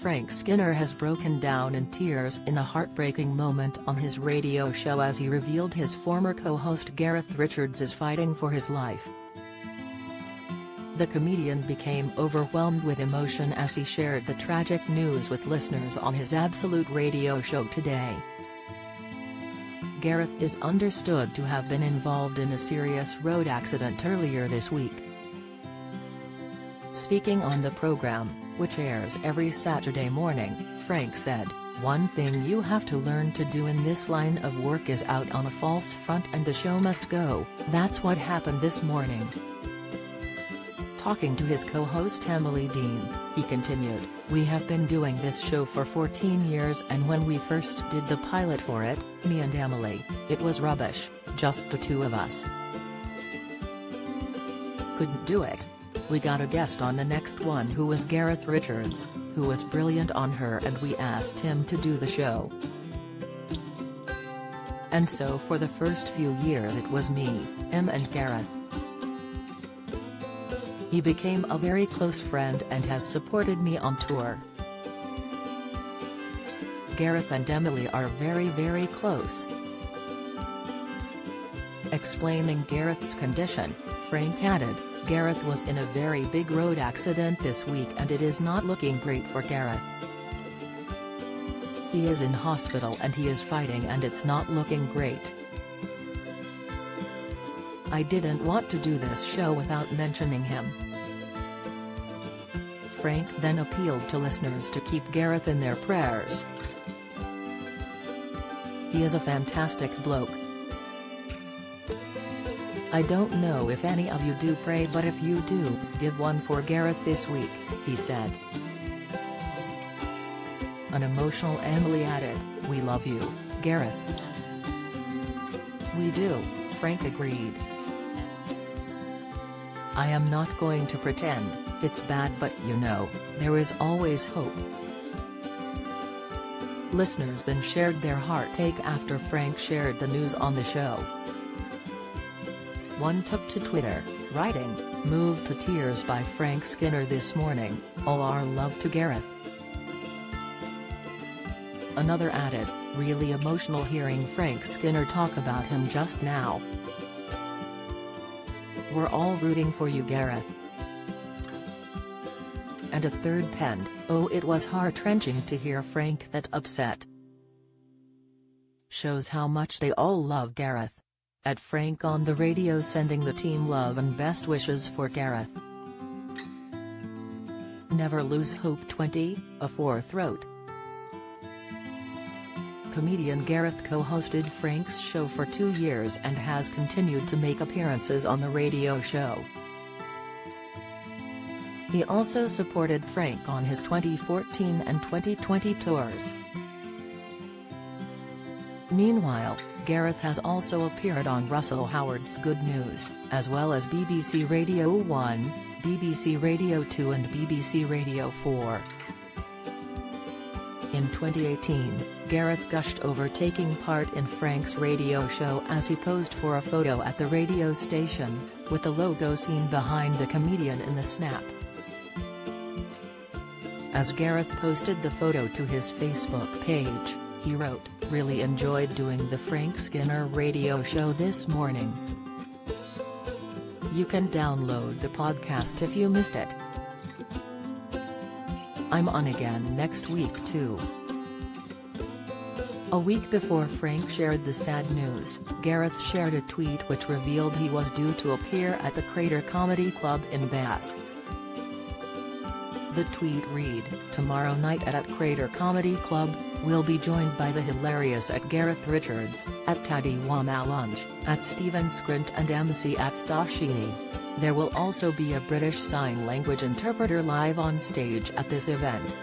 Frank Skinner has broken down in tears in a heartbreaking moment on his radio show as he revealed his former co-host Gareth Richards is fighting for his life. The comedian became overwhelmed with emotion as he shared the tragic news with listeners on his Absolute Radio show today. Gareth is understood to have been involved in a serious road accident earlier this week. Speaking on the program, which airs every Saturday morning, Frank said, "One thing you have to learn to do in this line of work is out on a false front and the show must go. That's what happened this morning." Talking to his co-host Emily Dean, he continued, "We have been doing this show for 14 years and when we first did the pilot for it, me and Emily, it was rubbish, just the two of us. Couldn't do it. We got a guest on the next one who was Gareth Richards, who was brilliant on her and we asked him to do the show. And so for the first few years it was me, Em and Gareth. He became a very close friend and has supported me on tour. Gareth and Emily are very, very close." Explaining Gareth's condition, Frank added, "Gareth was in a very big road accident this week and it is not looking great for Gareth. He is in hospital and he is fighting and it's not looking great. I didn't want to do this show without mentioning him." Frank then appealed to listeners to keep Gareth in their prayers. "He is a fantastic bloke. I don't know if any of you do pray, but if you do, give one for Gareth this week," he said. An emotional Emily added, "We love you, Gareth." "We do," Frank agreed. "I am not going to pretend, it's bad but you know, there is always hope." Listeners then shared their heartache after Frank shared the news on the show. One took to Twitter, writing, "Moved to tears by Frank Skinner this morning, all our love to Gareth." Another added, "Really emotional hearing Frank Skinner talk about him just now. We're all rooting for you, Gareth." And a third penned, "Oh, it was heart-wrenching to hear Frank that upset. Shows how much they all love Gareth." At Frank on the radio sending the team love and best wishes for Gareth. Never lose hope 20, a sore throat. Comedian Gareth co-hosted Frank's show for 2 years and has continued to make appearances on the radio show. He also supported Frank on his 2014 and 2020 tours. Meanwhile, Gareth has also appeared on Russell Howard's Good News, as well as BBC Radio 1, BBC Radio 2 and BBC Radio 4. In 2018, Gareth gushed over taking part in Frank's radio show as he posed for a photo at the radio station, with the logo seen behind the comedian in the snap. As Gareth posted the photo to his Facebook page, he wrote, "Really enjoyed doing the Frank Skinner radio show this morning. You can download the podcast if you missed it. I'm on again next week too." A week before Frank shared the sad news, Gareth shared a tweet which revealed he was due to appear at the Crater Comedy Club in Bath. The tweet read, "Tomorrow night at Crater Comedy Club, we'll be joined by the hilarious at Gareth Richards, at Taddy Wama Lunch, at Stephen Scrint and MC at Stashini. There will also be a British Sign Language interpreter live on stage at this event."